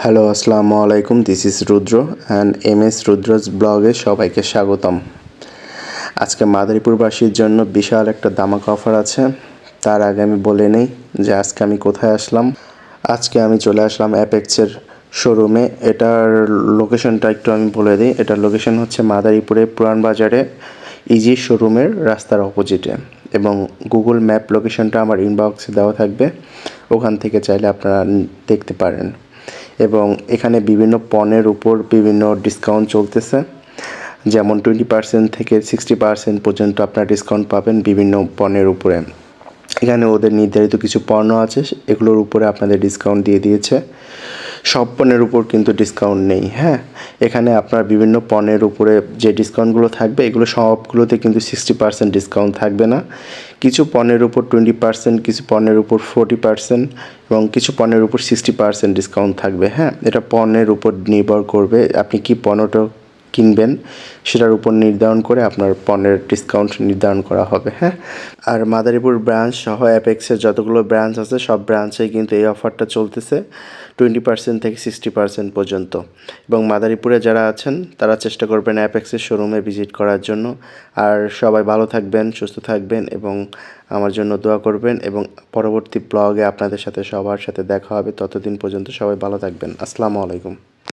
Hello, আসসালামু আলাইকুম। This is Rudra and MS রুদ্রস ব্লগে সবাইকে স্বাগতম। আজকে মাদারীপুরবাসীর জন্য বিশাল একটা ধামাকা অফার আছে। তার আগে আমি বলে নেই যে আজকে আমি কোথায় আসলাম। আজকে আমি চলে আসলাম অ্যাপেক্সের শোরুমে। এটার লোকেশনটা একটু আমি বলে দিই। এটার লোকেশন হচ্ছে মাদারীপুরে পুরান বাজারে ইজি শোরুমের রাস্তার অপোজিটে, এবং গুগল ম্যাপ লোকেশনটা আমার ইনবক্সে দেওয়া থাকবে, ওখান থেকে চাইলে আপনারা দেখতে পারেন। এবং এখানে বিভিন্ন পণ্যের উপর বিভিন্ন ডিসকাউন্ট চলতেছে, যেমন 20% থেকে 60% পর্যন্ত আপনারা ডিসকাউন্ট পাবেন বিভিন্ন পণ্যের উপরে। এখানে ওদের নির্ধারিত কিছু পণ্য আছে, এগুলোর উপরে আপনাদের ডিসকাউন্ট দিয়ে দিয়েছে। সব পণ্যের উপর কিন্তু ডিসকাউন্ট নেই। হ্যাঁ, এখানে আপনার বিভিন্ন পণ্যের উপরে যে ডিসকাউন্টগুলো থাকবে, এগুলো সবগুলোতে কিন্তু 60% ডিসকাউন্ট থাকবে না। কিছু পণ্যের উপর 20%, কিছু পণ্যের উপর 40% এবং কিছু পণ্যের উপর 60% ডিসকাউন্ট থাকবে। হ্যাঁ, এটা পণ্যের উপর নির্ভর করবে, আপনি কি পণ্যটা কিনবেন সেটার উপর নির্ধারণ করে আপনার পণ্যের ডিসকাউন্ট নির্ধারণ করা হবে। হ্যাঁ, আর মাদারীপুর ব্রাঞ্চ সহ অ্যাপেক্সের যতগুলো ব্রাঞ্চ আছে সব ব্রাঞ্চেই কিন্তু এই অফারটা চলতেছে 20% থেকে 60% পর্যন্ত। এবং মাদারীপুরে যারা আছেন তারা চেষ্টা করবেন অ্যাপেক্সের শোরুমে ভিজিট করার জন্য। আর সবাই ভালো থাকবেন, সুস্থ থাকবেন এবং আমার জন্য দোয়া করবেন, এবং পরবর্তী ব্লগে আপনাদের সাথে সবার সাথে দেখা হবে। ততদিন পর্যন্ত সবাই ভালো থাকবেন। আসসালামু আলাইকুম।